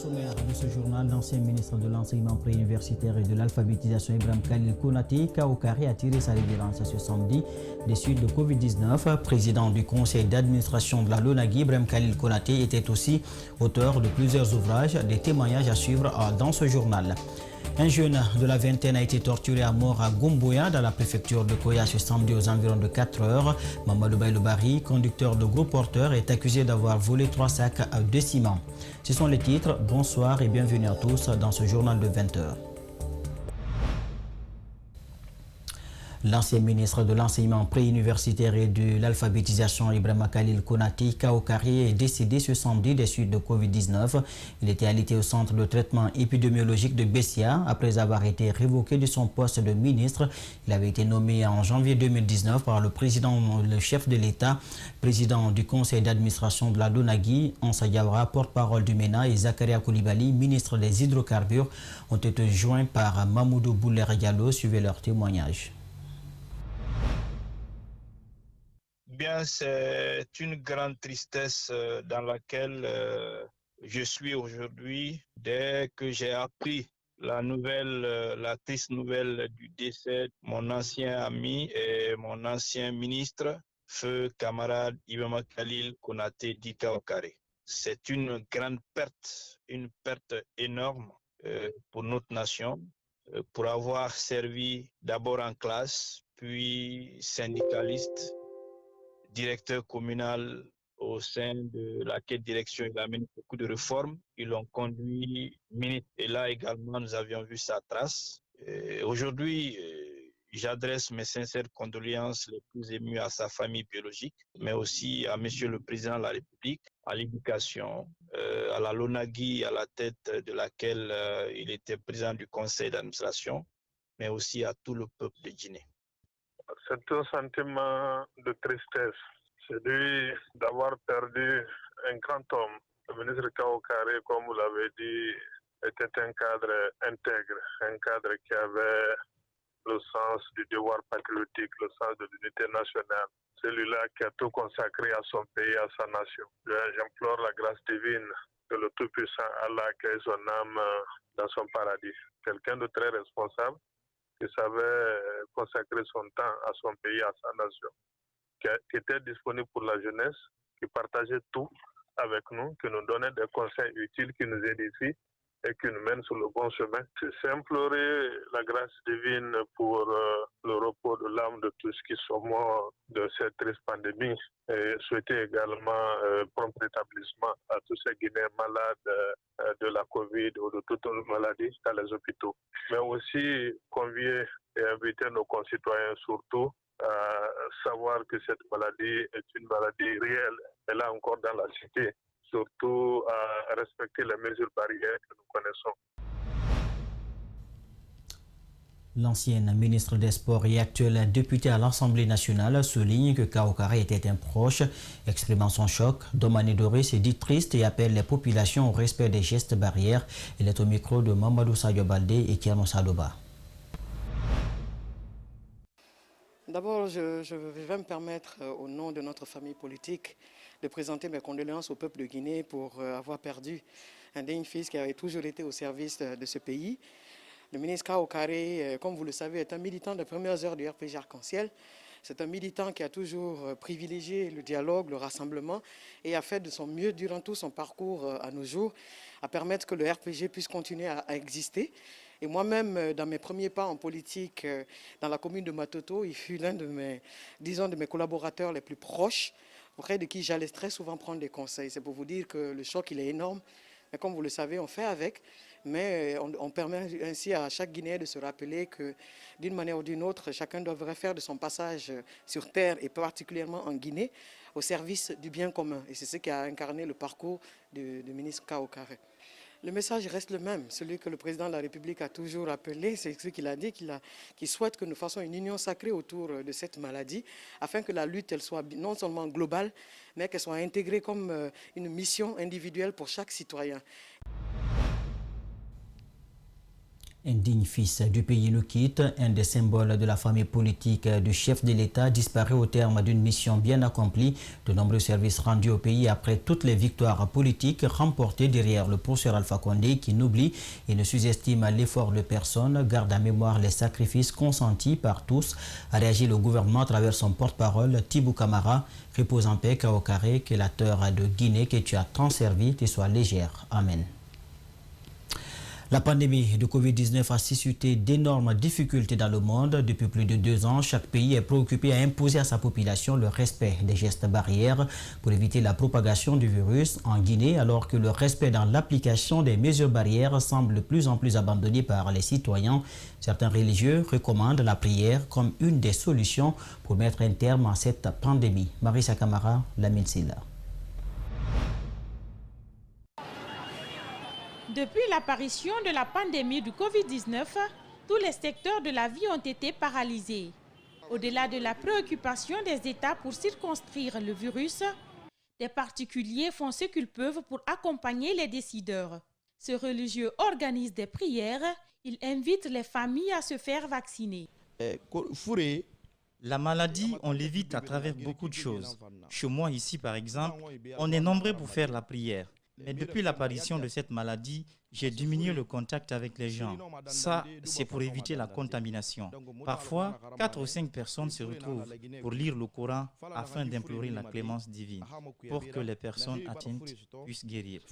sommaire de ce journal, l'ancien ministre de l'enseignement préuniversitaire et de l'alphabétisation Ibrahim Khalil Konaté, Kaokari, a tiré sa révérence ce samedi des suites de Covid-19. Président du conseil d'administration de la LONAGUI, Ibrahim Khalil Konaté était aussi auteur de plusieurs ouvrages, des témoignages à suivre dans ce journal. Un jeune de la vingtaine a été torturé à mort à Gomboya, dans la préfecture de Koya, ce samedi aux environs de 4 heures. Mamadou Baïloubari, conducteur de gros porteur, est accusé d'avoir volé 3 sacs de ciment. Ce sont les titres. Bonsoir et bienvenue à tous dans ce journal de 20 heures. L'ancien ministre de l'enseignement préuniversitaire et de l'alphabétisation Ibrahim Khalil Konaté, Kaokari, est décédé ce samedi des suites de Covid-19. Il était alité au centre de traitement épidémiologique de Bessia après avoir été révoqué de son poste de ministre. Il avait été nommé en janvier 2019 par le chef de l'État, président du conseil d'administration de la LONAGUI, Ansa Diawara, porte-parole du MENA, et Zakaria Koulibaly, ministre des hydrocarbures, ont été joints par Mamoudou Bouler Diallo. Suivez leur témoignage. Bien, c'est une grande tristesse dans laquelle je suis aujourd'hui dès que j'ai appris la triste nouvelle du décès de mon ancien ami et mon ancien ministre, feu camarade Ibrahim Khalil Konaté dit Kaokari. C'est une grande perte, une perte énorme pour notre nation, pour avoir servi d'abord en classe, puis syndicaliste, directeur communal au sein de laquelle direction il a mené beaucoup de réformes. Ils l'ont conduit ministre. Et là également, nous avions vu sa trace. Aujourd'hui, j'adresse mes sincères condoléances les plus émues à sa famille biologique, mais aussi à Monsieur le Président de la République, à l'éducation, à la LONAGUI, à la tête de laquelle il était président du conseil d'administration, mais aussi à tout le peuple de Guinée. C'est un sentiment de tristesse. C'est lui d'avoir perdu un grand homme. Le ministre Kaokari, comme vous l'avez dit, était un cadre intègre, un cadre qui avait le sens du devoir patriotique, le sens de l'unité nationale. Celui-là qui a tout consacré à son pays, à sa nation. J'implore la grâce divine que le Tout-Puissant Allah accueille son âme dans son paradis. Quelqu'un de très responsable, qui savait consacrer son temps à son pays, à sa nation, qui était disponible pour la jeunesse, qui partageait tout avec nous, qui nous donnait des conseils utiles, qui nous édifient et qui nous mènent sur le bon chemin. C'est implorer la grâce divine pour le repos de l'âme de tous qui sont morts de cette triste pandémie et souhaiter également prompt rétablissement à tous ces Guinéens malades de la Covid ou de toute autre maladie dans les hôpitaux. Mais aussi convier et inviter nos concitoyens surtout à savoir que cette maladie est une maladie réelle, elle est encore dans la cité, surtout à respecter les mesures barrières que nous connaissons. L'ancienne ministre des Sports et actuelle députée à l'Assemblée nationale souligne que Kaokari était un proche, exprimant son choc. Domani Doré s'est dit triste et appelle les populations au respect des gestes barrières. Il est au micro de Mamadou Sadio Baldé et Kiano Sadoba. D'abord, je vais me permettre, au nom de notre famille politique, de présenter mes condoléances au peuple de Guinée pour avoir perdu un digne fils qui avait toujours été au service de ce pays. Le ministre Kaokari, comme vous le savez, est un militant des premières heures du RPG Arc-en-Ciel. C'est un militant qui a toujours privilégié le dialogue, le rassemblement et a fait de son mieux durant tout son parcours à nos jours à permettre que le RPG puisse continuer à exister. Et moi-même, dans mes premiers pas en politique, dans la commune de Matoto, il fut l'un de mes collaborateurs les plus proches, auprès de qui j'allais très souvent prendre des conseils. C'est pour vous dire que le choc, il est énorme. Mais comme vous le savez, on fait avec. Mais on permet ainsi à chaque Guinéen de se rappeler que, d'une manière ou d'une autre, chacun devrait faire de son passage sur terre, et particulièrement en Guinée, au service du bien commun. Et c'est ce qui a incarné le parcours du ministre Kaokari. Le message reste le même, celui que le président de la République a toujours appelé, c'est ce qu'il a dit, qu'il souhaite que nous fassions une union sacrée autour de cette maladie, afin que la lutte elle soit non seulement globale, mais qu'elle soit intégrée comme une mission individuelle pour chaque citoyen. Un digne fils du pays nous quitte, un des symboles de la famille politique du chef de l'État disparaît au terme d'une mission bien accomplie. De nombreux services rendus au pays après toutes les victoires politiques remportées derrière le professeur Alpha Condé qui n'oublie et ne sous-estime l'effort de personne, garde à mémoire les sacrifices consentis par tous, a réagi le gouvernement à travers son porte-parole Tibou Camara. Repose en paix, Kaokare, que la terre de Guinée que tu as tant servi te soit légère. Amen. La pandémie de Covid-19 a suscité d'énormes difficultés dans le monde. Depuis plus de 2 ans, chaque pays est préoccupé à imposer à sa population le respect des gestes barrières pour éviter la propagation du virus. En Guinée, alors que le respect dans l'application des mesures barrières semble de plus en plus abandonné par les citoyens, certains religieux recommandent la prière comme une des solutions pour mettre un terme à cette pandémie. Marissa Camara, Lamine Silla. Depuis l'apparition de la pandémie du Covid-19, tous les secteurs de la vie ont été paralysés. Au-delà de la préoccupation des États pour circonscrire le virus, des particuliers font ce qu'ils peuvent pour accompagner les décideurs. Ces religieux organisent des prières, ils invitent les familles à se faire vacciner. La maladie, on l'évite à travers beaucoup de choses. Chez moi ici, par exemple, on est nombreux pour faire la prière. Mais depuis l'apparition de cette maladie, j'ai diminué le contact avec les gens. Ça, c'est pour éviter la contamination. Parfois, 4 ou 5 personnes se retrouvent pour lire le Coran afin d'implorer la clémence divine pour que les personnes atteintes puissent guérir.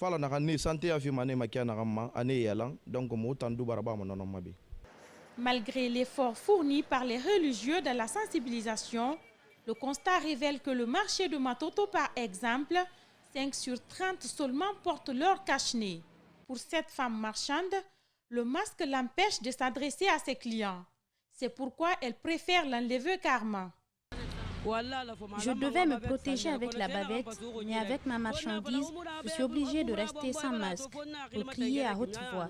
Malgré l'effort fourni par les religieux dans la sensibilisation, le constat révèle que le marché de Matoto, par exemple, 5 sur 30 seulement portent leur cache-nez. Pour cette femme marchande, le masque l'empêche de s'adresser à ses clients. C'est pourquoi elle préfère l'enlever carrément. Je devais me protéger avec la bavette, mais avec ma marchandise, je suis obligée de rester sans masque pour crier à haute voix.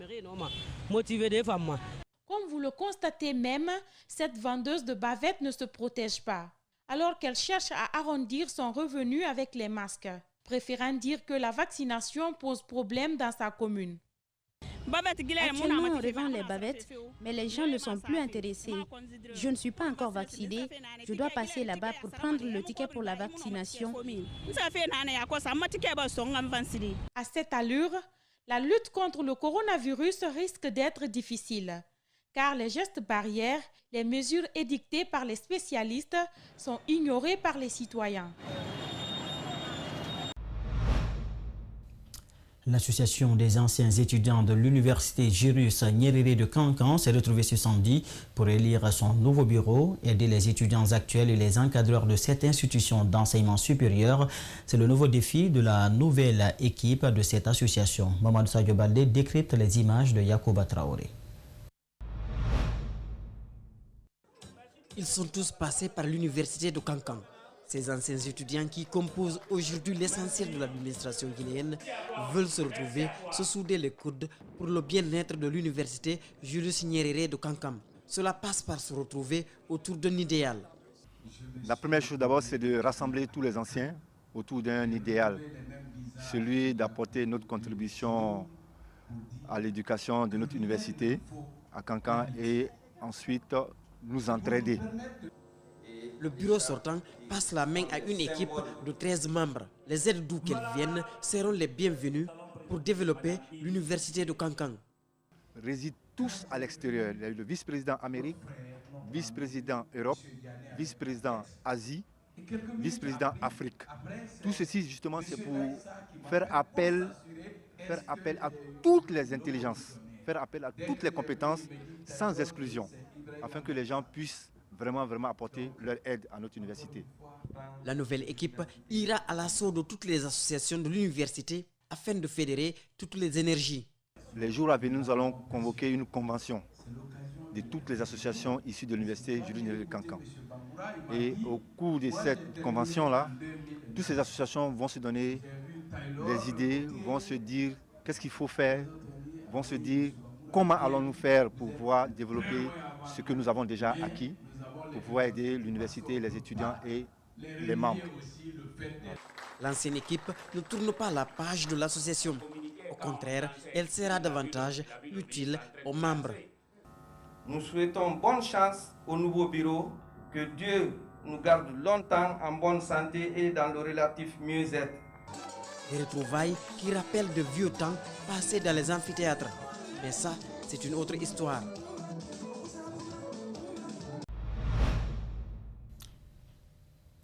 Comme vous le constatez même, cette vendeuse de bavettes ne se protège pas, alors qu'elle cherche à arrondir son revenu avec les masques, préférant dire que la vaccination pose problème dans sa commune. Actuellement, on revend les bavettes, mais les gens ne sont plus intéressés. Je ne suis pas encore vaccinée. Je dois passer là-bas pour prendre le ticket pour la vaccination. À cette allure, la lutte contre le coronavirus risque d'être difficile, car les gestes barrières, les mesures édictées par les spécialistes sont ignorées par les citoyens. L'association des anciens étudiants de l'université Jirus Nyerere de Kankan s'est retrouvée ce samedi pour élire son nouveau bureau, aider les étudiants actuels et les encadreurs de cette institution d'enseignement supérieur. C'est le nouveau défi de la nouvelle équipe de cette association. Mamadou Sadio Baldé décrypte les images de Yacouba Traoré. Ils sont tous passés par l'université de Kankan. Ces anciens étudiants qui composent aujourd'hui l'essentiel de l'administration guinéenne veulent se retrouver, se souder les coudes pour le bien-être de l'université Julius Nyerere de Kankan. Cela passe par se retrouver autour d'un idéal. La première chose d'abord, c'est de rassembler tous les anciens autour d'un idéal, celui d'apporter notre contribution à l'éducation de notre université à Kankan et ensuite nous entraider. Le bureau sortant passe la main à une équipe de 13 membres. Les aides d'où qu'elles viennent seront les bienvenus pour développer l'université de Kankan. Résident tous à l'extérieur. Il y a eu le vice-président Amérique, vice-président Europe, vice-président Asie, vice-président Afrique. Tout ceci justement c'est pour faire appel à toutes les intelligences, faire appel à toutes les compétences sans exclusion, afin que les gens puissent vraiment apporter leur aide à notre université. La nouvelle équipe ira à l'assaut de toutes les associations de l'université afin de fédérer toutes les énergies. Les jours à venir, nous allons convoquer une convention de toutes les associations issues de l'université Julius Nyerere de Kankan. Et au cours de cette convention-là, toutes ces associations vont se donner des idées, vont se dire qu'est-ce qu'il faut faire, vont se dire comment allons-nous faire pour pouvoir développer ce que nous avons déjà acquis, pour pouvoir aider l'université, les étudiants et les membres. L'ancienne équipe ne tourne pas la page de l'association. Au contraire, elle sera davantage utile aux membres. Nous souhaitons bonne chance au nouveau bureau, que Dieu nous garde longtemps en bonne santé et dans le relatif mieux-être. Des retrouvailles qui rappellent de vieux temps passés dans les amphithéâtres. Mais ça, c'est une autre histoire.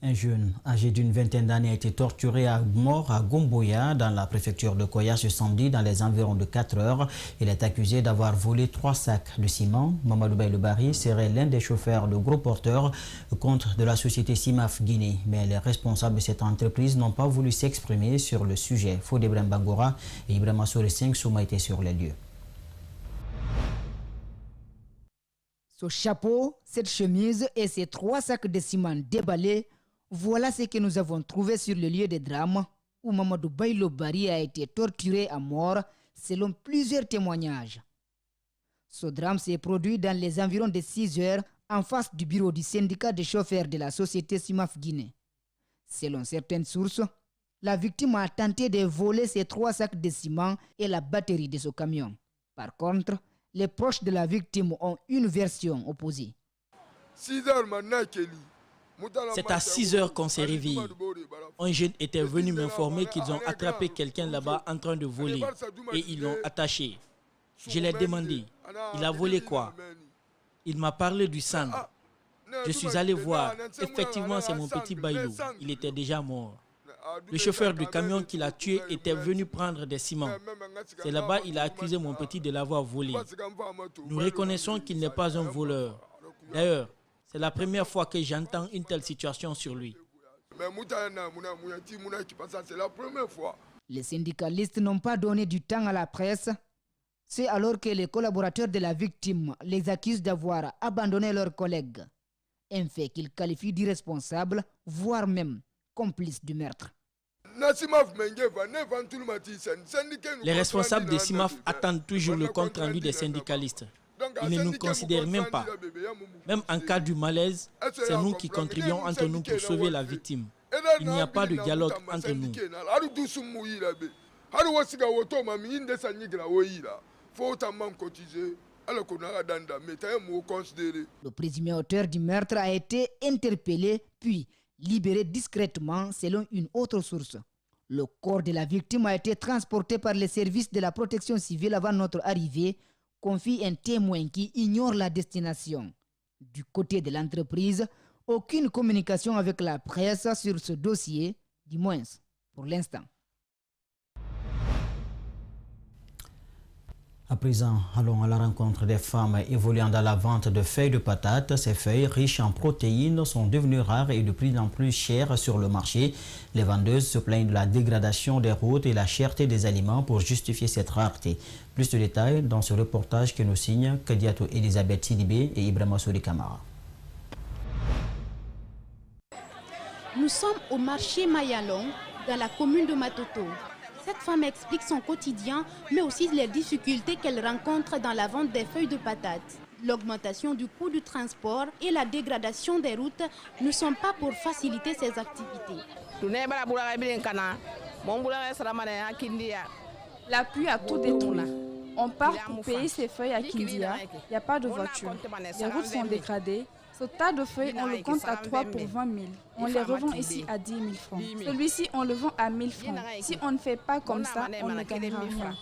Un jeune âgé d'une vingtaine d'années a été torturé à mort à Gomboya, dans la préfecture de Koya, ce samedi, dans les environs de 4 heures. Il est accusé d'avoir volé 3 sacs de ciment. Mamadou Baylebari serait l'un des chauffeurs de gros porteurs contre de la société Simaf Guinée. Mais les responsables de cette entreprise n'ont pas voulu s'exprimer sur le sujet. Fodé Bangora et Ibrahima Soure 5 Souma étaient sur les lieux. Ce chapeau, cette chemise et ces 3 sacs de ciment déballés, voilà ce que nous avons trouvé sur le lieu des drames où Mamadou Baylebari a été torturé à mort selon plusieurs témoignages. Ce drame s'est produit dans les environs de 6 heures en face du bureau du syndicat des chauffeurs de la société Simaf Guinée. Selon certaines sources, la victime a tenté de voler ces 3 sacs de ciment et la batterie de ce camion. Par contre, les proches de la victime ont une version opposée. 6 heures maintenant, c'est à 6 heures qu'on s'est réveillé. Un jeune était venu m'informer qu'ils ont attrapé quelqu'un là-bas en train de voler et ils l'ont attaché. Je l'ai demandé, il a volé quoi? Il m'a parlé du sang. Je suis allé voir, effectivement c'est mon petit Baylou, il était déjà mort. Le chauffeur du camion qui l'a tué était venu prendre des ciments. C'est là-bas qu'il a accusé mon petit de l'avoir volé. Nous reconnaissons qu'il n'est pas un voleur. D'ailleurs, c'est la première fois que j'entends une telle situation sur lui. Les syndicalistes n'ont pas donné du temps à la presse. C'est alors que les collaborateurs de la victime les accusent d'avoir abandonné leurs collègues. Un fait qu'ils qualifient d'irresponsable, voire même complice du meurtre. Les responsables des CIMAF attendent toujours le compte rendu des syndicalistes. Ils ne nous considèrent même pas. Même en cas du malaise, c'est nous qui contribuons entre nous pour sauver la victime. Il n'y a pas de dialogue entre nous. Le présumé auteur du meurtre a été interpellé puis libéré discrètement selon une autre source. Le corps de la victime a été transporté par les services de la protection civile avant notre arrivée, confie un témoin qui ignore la destination. Du côté de l'entreprise, aucune communication avec la presse sur ce dossier, du moins pour l'instant. À présent, allons à la rencontre des femmes évoluant dans la vente de feuilles de patates. Ces feuilles riches en protéines sont devenues rares et de plus en plus chères sur le marché. Les vendeuses se plaignent de la dégradation des routes et la cherté des aliments pour justifier cette rareté. Plus de détails dans ce reportage que nous signent Kadiatou Elisabeth Sidibé et Ibrahima Souri Kamara. Nous sommes au marché Mayalong, dans la commune de Matoto. Cette femme explique son quotidien, mais aussi les difficultés qu'elle rencontre dans la vente des feuilles de patates. L'augmentation du coût du transport et la dégradation des routes ne sont pas pour faciliter ses activités. La pluie a tout détruit. On part pour payer ces feuilles à Kindia, il n'y a pas de voiture. Les routes sont dégradées. Ce tas de feuilles, on le compte à 3 pour 20 000. On les revend ici à 10 000 francs. Celui-ci, on le vend à 1 000 francs. Si on ne fait pas comme ça, on ne gagnera rien.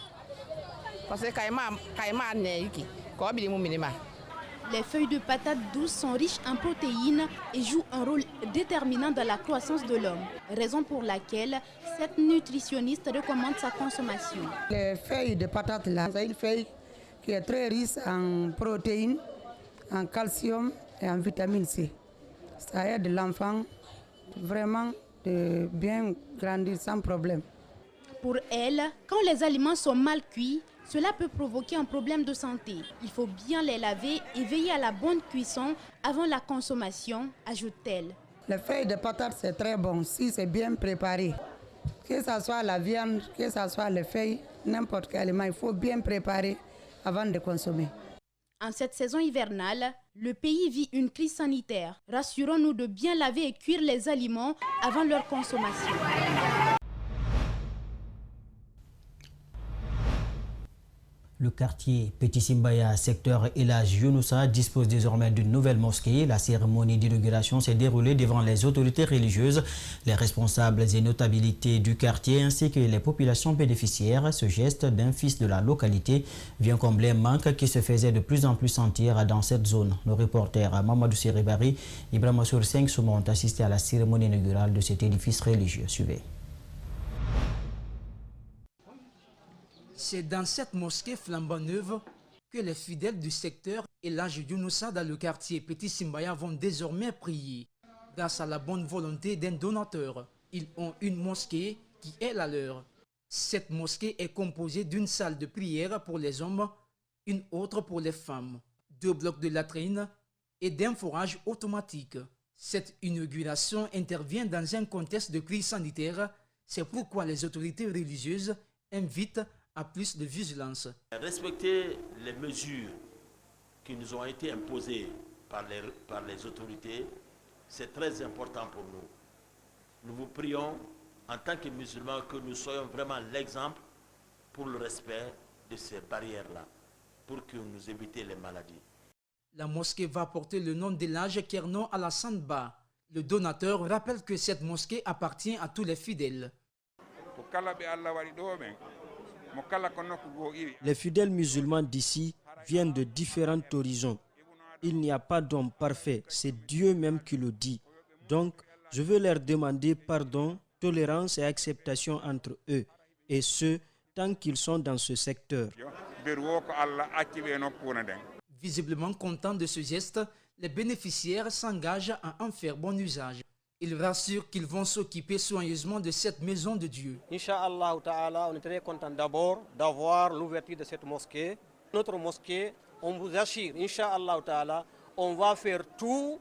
Les feuilles de patates douces sont riches en protéines et jouent un rôle déterminant dans la croissance de l'homme. Raison pour laquelle cette nutritionniste recommande sa consommation. Les feuilles de patates, là, c'est une feuille qui est très riche en protéines, en calcium et en vitamine C. Ça aide l'enfant vraiment de bien grandir sans problème. Pour elle, quand les aliments sont mal cuits, cela peut provoquer un problème de santé. Il faut bien les laver et veiller à la bonne cuisson avant la consommation, ajoute-t-elle. Les feuilles de patates, c'est très bon si c'est bien préparé. Que ce soit la viande, que ce soit les feuilles, n'importe quel aliment, il faut bien préparer avant de consommer. En cette saison hivernale, le pays vit une crise sanitaire. Rassurons-nous de bien laver et cuire les aliments avant leur consommation. Le quartier Petit Simbaya, secteur Elhadji Younoussa, dispose désormais d'une nouvelle mosquée. La cérémonie d'inauguration s'est déroulée devant les autorités religieuses, les responsables et notabilités du quartier ainsi que les populations bénéficiaires. Ce geste d'un fils de la localité vient combler un manque qui se faisait de plus en plus sentir dans cette zone. Nos reporters Mamadou Séribari, Ibrahim Assour 5 ont assisté à la cérémonie inaugurale de cet édifice religieux. Suivez. C'est dans cette mosquée flambant neuve que les fidèles du secteur Elhadji Younoussa dans le quartier Petit Simbaya vont désormais prier. Grâce à la bonne volonté d'un donateur, ils ont une mosquée qui est la leur. Cette mosquée est composée d'une salle de prière pour les hommes, une autre pour les femmes, 2 blocs de latrines et d'un forage automatique. Cette inauguration intervient dans un contexte de crise sanitaire. C'est pourquoi les autorités religieuses invitent à plus de vigilance. Respecter les mesures qui nous ont été imposées par les autorités, c'est très important pour nous. Nous vous prions, en tant que musulmans, que nous soyons vraiment l'exemple pour le respect de ces barrières-là, pour que nous éviter les maladies. La mosquée va porter le nom d'Elhadji Kerno Alassane Ba. Le donateur rappelle que cette mosquée appartient à tous les fidèles. Les fidèles musulmans d'ici viennent de différents horizons. Il n'y a pas d'homme parfait, c'est Dieu même qui le dit. Donc, je veux leur demander pardon, tolérance et acceptation entre eux, et ce, tant qu'ils sont dans ce secteur. Visiblement contents de ce geste, les bénéficiaires s'engagent à en faire bon usage. Ils rassurent qu'ils vont s'occuper soigneusement de cette maison de Dieu. Inch'Allah Ta'ala, on est très content d'abord d'avoir l'ouverture de cette mosquée. Notre mosquée, on vous assure, Inch'Allah Ta'ala, on va faire tout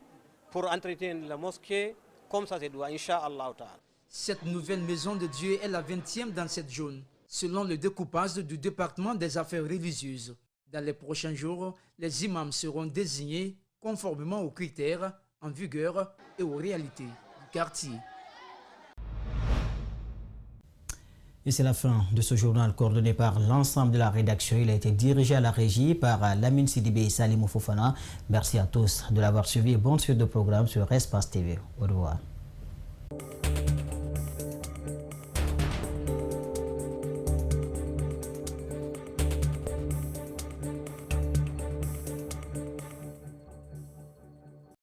pour entretenir la mosquée comme ça se doit, Inch'Allah Ta'ala. Cette nouvelle maison de Dieu est la 20e dans cette zone, selon le découpage du département des affaires religieuses. Dans les prochains jours, les imams seront désignés conformément aux critères en vigueur et aux réalités du quartier. Et c'est la fin de ce journal coordonné par l'ensemble de la rédaction. Il a été dirigé à la régie par Lamine Sidibé et Salimou Fofana. Merci à tous de l'avoir suivi. Bonne suite de programme sur Espace TV. Au revoir.